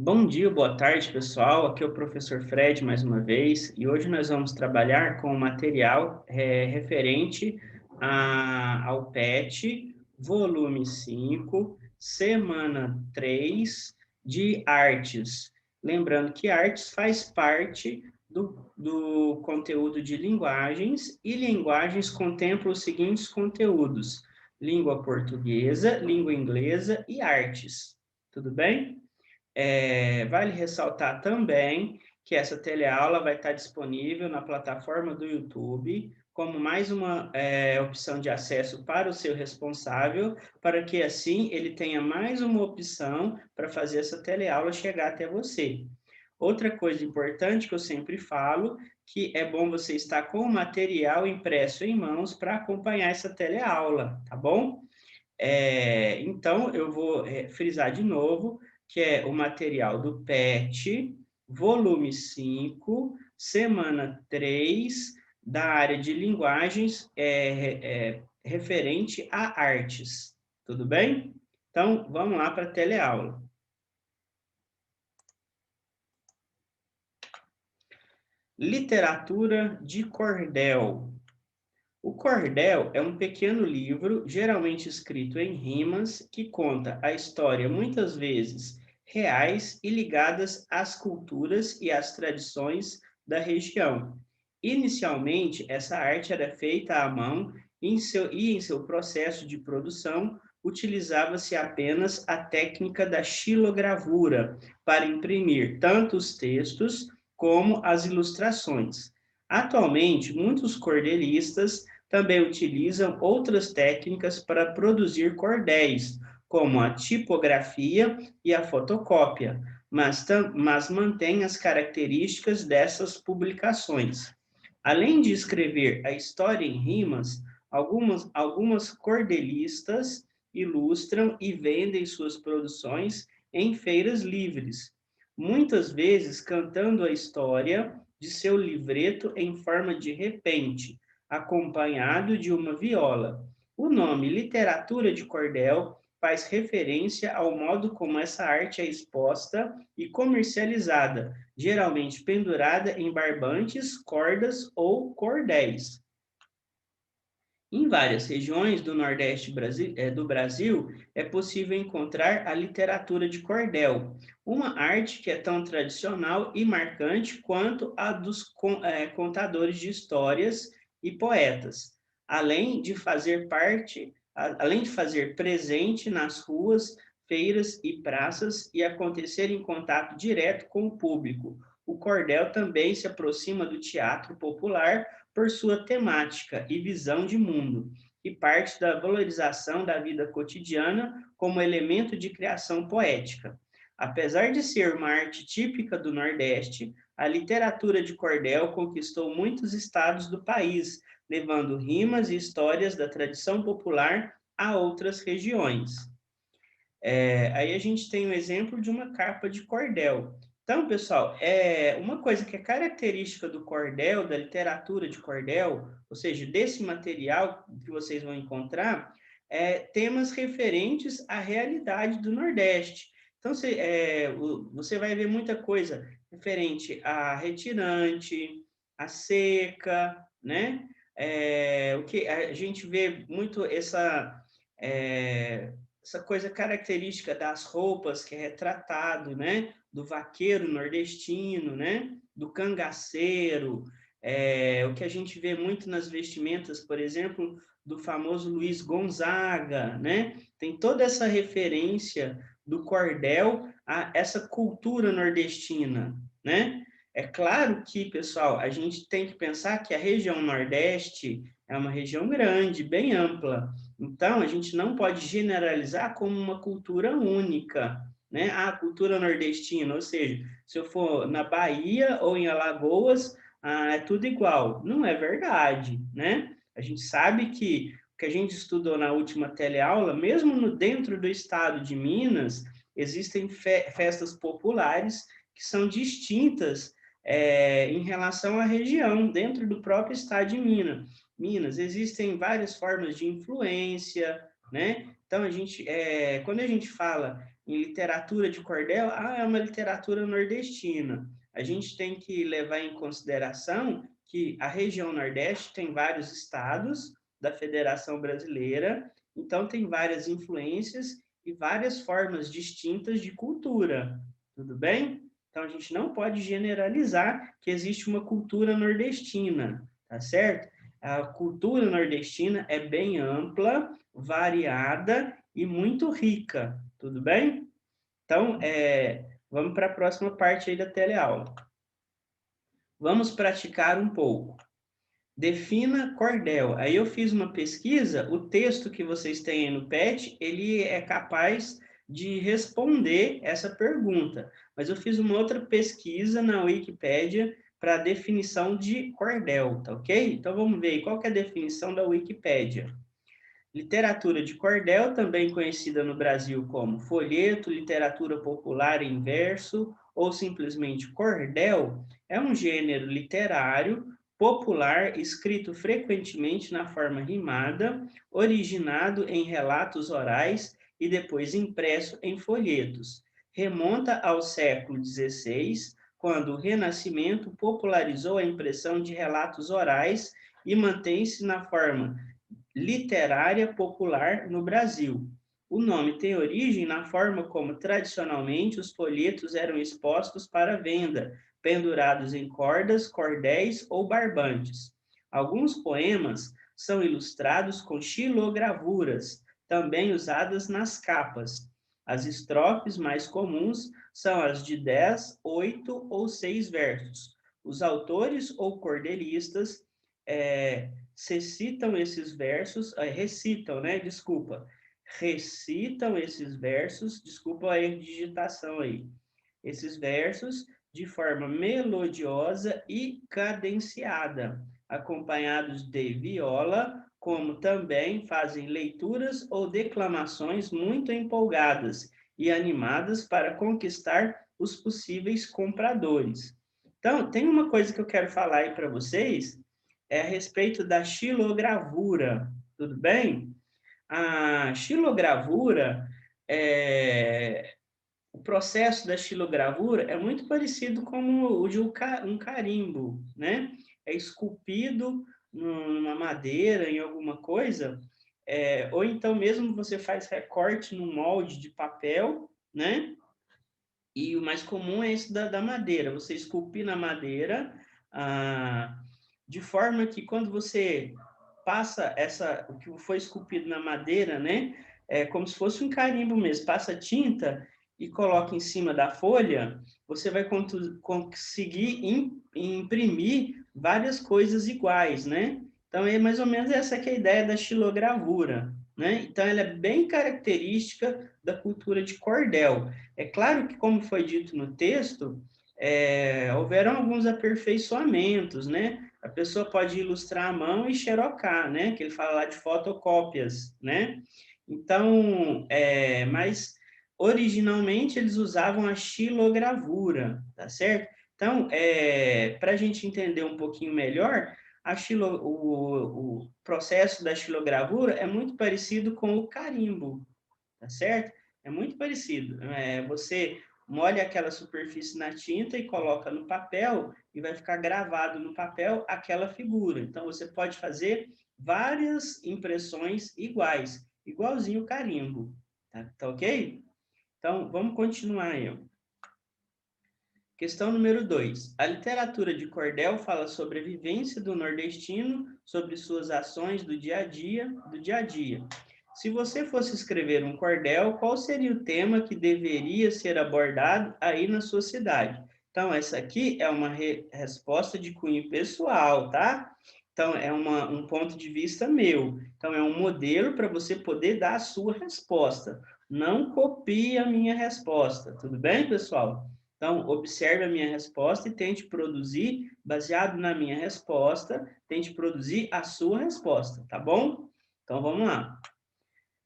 Bom dia, boa tarde, pessoal. Aqui é o professor Fred mais uma vez e hoje nós vamos trabalhar com o material referente ao PET, volume 5, semana 3 de artes. Lembrando que artes faz parte do conteúdo de linguagens e linguagens contempla os seguintes conteúdos: língua portuguesa, língua inglesa e artes. Tudo bem? Vale ressaltar também que essa teleaula vai estar disponível na plataforma do YouTube, como mais uma opção de acesso para o seu responsável, para que assim ele tenha mais uma opção para fazer essa teleaula chegar até você. Outra coisa importante que eu sempre falo, que é bom você estar com o material impresso em mãos para acompanhar essa teleaula, tá bom? Então, eu vou frisar de novo, que é o material do PET, volume 5, semana 3, da área de linguagens referente a artes. Tudo bem? Então, vamos lá para a teleaula. Literatura de cordel. O cordel é um pequeno livro, geralmente escrito em rimas, que conta a história, muitas vezes reais e ligadas às culturas e às tradições da região. Inicialmente, essa arte era feita à mão e em seu processo de produção utilizava-se apenas a técnica da xilogravura para imprimir tanto os textos como as ilustrações. Atualmente, muitos cordelistas também utilizam outras técnicas para produzir cordéis, como a tipografia e a fotocópia, mas mantém as características dessas publicações. Além de escrever a história em rimas, algumas cordelistas ilustram e vendem suas produções em feiras livres, muitas vezes cantando a história de seu livreto em forma de repente, acompanhado de uma viola. O nome literatura de cordel faz referência ao modo como essa arte é exposta e comercializada, geralmente pendurada em barbantes, cordas ou cordéis. Em várias regiões do Nordeste do Brasil, é possível encontrar a literatura de cordel, uma arte que é tão tradicional e marcante quanto a dos contadores de histórias e poetas, além de fazer presente nas ruas, feiras e praças e acontecer em contato direto com o público. O cordel também se aproxima do teatro popular por sua temática e visão de mundo, e parte da valorização da vida cotidiana como elemento de criação poética. Apesar de ser uma arte típica do Nordeste, a literatura de cordel conquistou muitos estados do país, levando rimas e histórias da tradição popular a outras regiões. Aí a gente tem um exemplo de uma capa de cordel. Então, pessoal, uma coisa que é característica do cordel, da literatura de cordel, ou seja, desse material que vocês vão encontrar, temas referentes à realidade do Nordeste. Então, você vai ver muita coisa referente a retirante, a seca, né? O que a gente vê muito essa coisa característica das roupas que é retratado, né? Do vaqueiro nordestino, né? Do cangaceiro, o que a gente vê muito nas vestimentas, por exemplo, do famoso Luiz Gonzaga, né? Tem toda essa referência do cordel a essa cultura nordestina, né? É claro que, pessoal, a gente tem que pensar que a região Nordeste é uma região grande, bem ampla. Então, a gente não pode generalizar como uma cultura única, né? A cultura nordestina, ou seja, se eu for na Bahia ou em Alagoas, é tudo igual. Não é verdade, né? A gente sabe que o que a gente estudou na última teleaula, mesmo dentro do estado de Minas, existem festas populares que são distintas em relação à região, dentro do próprio estado de Minas. Existem várias formas de influência, né? Então, quando a gente fala em literatura de cordel, é uma literatura nordestina. A gente tem que levar em consideração que a região Nordeste tem vários estados da Federação Brasileira, então tem várias influências e várias formas distintas de cultura, tudo bem? Então a gente não pode generalizar que existe uma cultura nordestina, tá certo? A cultura nordestina é bem ampla, variada e muito rica, tudo bem? Então, vamos para a próxima parte aí da teleaula. Vamos praticar um pouco. Defina cordel. Aí eu fiz uma pesquisa, o texto que vocês têm aí no PET, ele é capaz de responder essa pergunta. Mas eu fiz uma outra pesquisa na Wikipédia para a definição de cordel, tá ok? Então vamos ver qual que é a definição da Wikipédia. Literatura de cordel, também conhecida no Brasil como folheto, literatura popular em verso ou simplesmente cordel, é um gênero literário popular escrito frequentemente na forma rimada, originado em relatos orais e depois impresso em folhetos. Remonta ao século XVI, quando o Renascimento popularizou a impressão de relatos orais e mantém-se na forma literária popular no Brasil. O nome tem origem na forma como tradicionalmente os folhetos eram expostos para venda, pendurados em cordas, cordéis ou barbantes. Alguns poemas são ilustrados com xilogravuras, também usadas nas capas. As estrofes mais comuns são as de 10, 8 ou 6 versos. Os autores ou cordelistas recitam esses versos, recitam, né? Desculpa. Recitam esses versos, desculpa a digitação aí. Esses versos de forma melodiosa e cadenciada, acompanhados de viola, como também fazem leituras ou declamações muito empolgadas e animadas para conquistar os possíveis compradores. Então, tem uma coisa que eu quero falar aí para vocês, a respeito da xilogravura, tudo bem? A xilogravura, o processo da xilogravura é muito parecido com o de um carimbo, né? É esculpido numa madeira, em alguma coisa, ou então mesmo você faz recorte no molde de papel, né? E o mais comum é esse da madeira, você esculpir na madeira, de forma que quando você passa o que foi esculpido na madeira, né, é como se fosse um carimbo mesmo, passa tinta e coloca em cima da folha, você vai conseguir imprimir várias coisas iguais, né? Então, é mais ou menos essa que é a ideia da xilogravura, né? Então, ela é bem característica da cultura de cordel. É claro que, como foi dito no texto, houveram alguns aperfeiçoamentos, né? A pessoa pode ilustrar à mão e xerocar, né? Que ele fala lá de fotocópias, né? Então, mas originalmente eles usavam a xilogravura, tá certo? Então, para a gente entender um pouquinho melhor, o processo da xilogravura é muito parecido com o carimbo, tá certo? É muito parecido. Você molha aquela superfície na tinta e coloca no papel e vai ficar gravado no papel aquela figura. Então, você pode fazer várias impressões iguais, igualzinho o carimbo. Tá ok? Então, vamos continuar aí. Questão número 2. A literatura de cordel fala sobre a vivência do nordestino, sobre suas ações do dia a dia. Se você fosse escrever um cordel, qual seria o tema que deveria ser abordado aí na sua cidade? Então, essa aqui é uma resposta de cunho pessoal, tá? Então, é um ponto de vista meu. Então, é um modelo para você poder dar a sua resposta. Não copie a minha resposta, tudo bem, pessoal? Então, observe a minha resposta e tente produzir, baseado na minha resposta, tente produzir a sua resposta, tá bom? Então, vamos lá.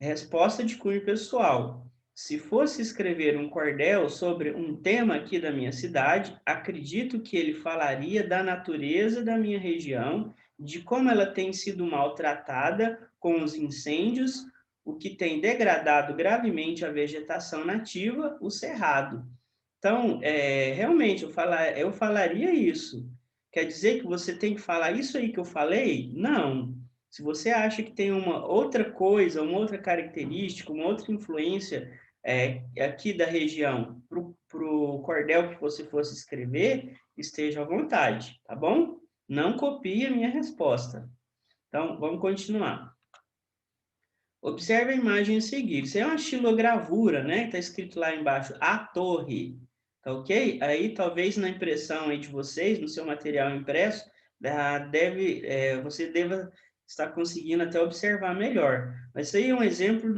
Resposta de cunho pessoal. Se fosse escrever um cordel sobre um tema aqui da minha cidade, acredito que ele falaria da natureza da minha região, de como ela tem sido maltratada com os incêndios, o que tem degradado gravemente a vegetação nativa, o cerrado. Então, realmente, eu falaria isso. Quer dizer que você tem que falar isso aí que eu falei? Não. Se você acha que tem uma outra coisa, uma outra característica, uma outra influência aqui da região para o cordel que você fosse escrever, esteja à vontade, tá bom? Não copie a minha resposta. Então, vamos continuar. Observe a imagem a seguir. Isso é uma xilogravura, né? Está escrito lá embaixo, a torre. Tá ok? Aí, talvez na impressão aí de vocês, no seu material impresso, você deva estar conseguindo até observar melhor. Mas isso aí é um exemplo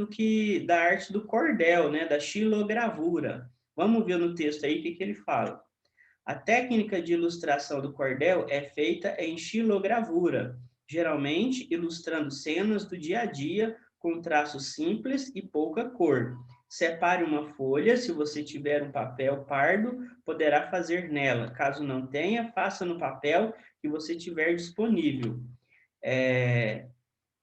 da arte do cordel, né? Da xilogravura. Vamos ver no texto aí o que ele fala. A técnica de ilustração do cordel é feita em xilogravura, geralmente ilustrando cenas do dia a dia com traços simples e pouca cor. Separe uma folha, se você tiver um papel pardo, poderá fazer nela. Caso não tenha, faça no papel que você tiver disponível.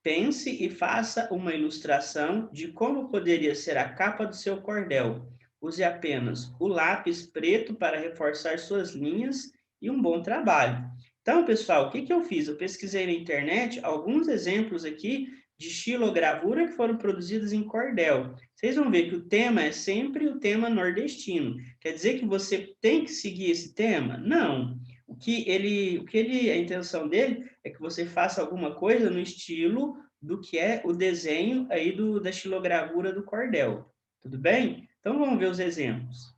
Pense e faça uma ilustração de como poderia ser a capa do seu cordel. Use apenas o lápis preto para reforçar suas linhas e um bom trabalho. Então, pessoal, o que eu fiz? Eu pesquisei na internet alguns exemplos aqui de xilogravura que foram produzidos em cordel. Vocês vão ver que o tema é sempre o tema nordestino. Quer dizer que você tem que seguir esse tema? Não. A intenção dele é que você faça alguma coisa no estilo do que é o desenho aí da xilogravura do cordel. Tudo bem? Então vamos ver os exemplos.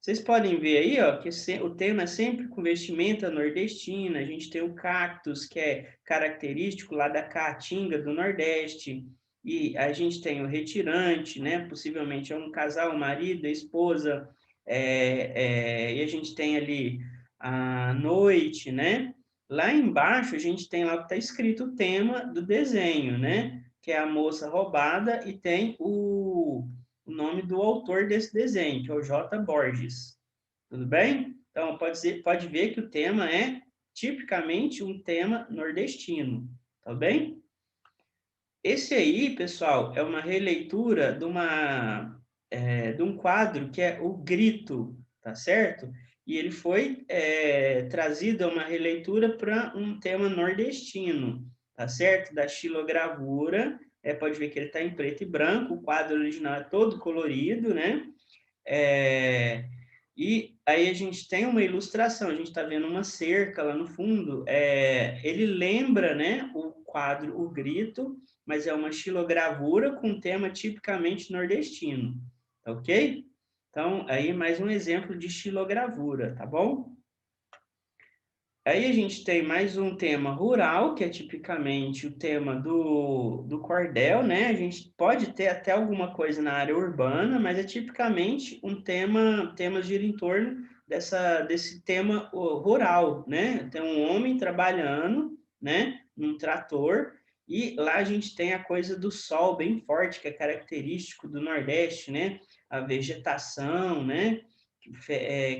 Vocês podem ver aí, ó, que o tema é sempre com vestimenta nordestina. A gente tem o cactus, que é característico lá da caatinga do Nordeste. E a gente tem o retirante, né? Possivelmente é um casal, o marido, a esposa. E a gente tem ali a noite, né? Lá embaixo a gente tem lá que está escrito o tema do desenho, né? Que é a moça roubada e tem o nome do autor desse desenho, que é o J. Borges. Tudo bem? Então, pode ver que o tema é tipicamente um tema nordestino. Tá bem? Esse aí, pessoal, é uma releitura de um quadro que é O Grito, tá certo? E ele foi trazido a uma releitura para um tema nordestino, tá certo? Da xilogravura. Pode ver que ele está em preto e branco, o quadro original é todo colorido, né? É, e aí a gente tem uma ilustração, a gente está vendo uma cerca lá no fundo. Ele lembra, né, o quadro O Grito, mas é uma xilogravura com tema tipicamente nordestino, tá ok? Então, aí mais um exemplo de xilogravura, tá bom? Aí a gente tem mais um tema rural, que é tipicamente o tema do cordel, né? A gente pode ter até alguma coisa na área urbana, mas é tipicamente temas gira em torno desse tema rural, né? Tem um homem trabalhando, né? Num trator, e lá a gente tem a coisa do sol bem forte, que é característico do Nordeste, né? A vegetação, né?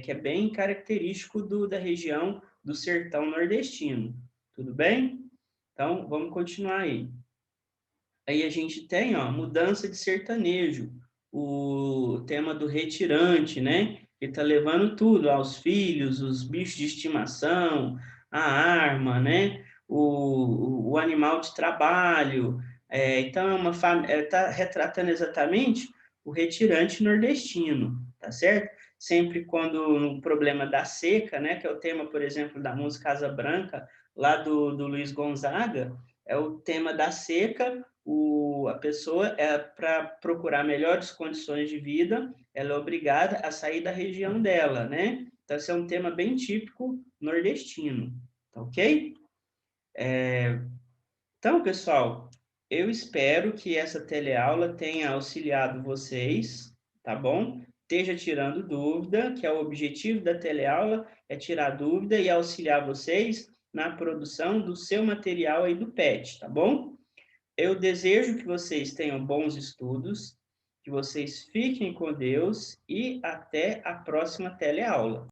Que é bem característico da região do sertão nordestino. Tudo bem? Então, vamos continuar aí. Aí a gente tem, ó, mudança de sertanejo, o tema do retirante, né? Ele tá levando tudo, aos filhos, os bichos de estimação, a arma, né? O animal de trabalho. Então, tá retratando exatamente o retirante nordestino, tá certo? Sempre quando no problema da seca, né? Que é o tema, por exemplo, da música Asa Branca, lá do Luiz Gonzaga, é o tema da seca. A pessoa, para procurar melhores condições de vida, ela é obrigada a sair da região dela, né? Então, esse é um tema bem típico nordestino, tá ok? Então, pessoal, eu espero que essa teleaula tenha auxiliado vocês, tá bom? Esteja tirando dúvida, que é o objetivo da teleaula, é tirar dúvida e auxiliar vocês na produção do seu material aí do PET, tá bom? Eu desejo que vocês tenham bons estudos, que vocês fiquem com Deus e até a próxima teleaula.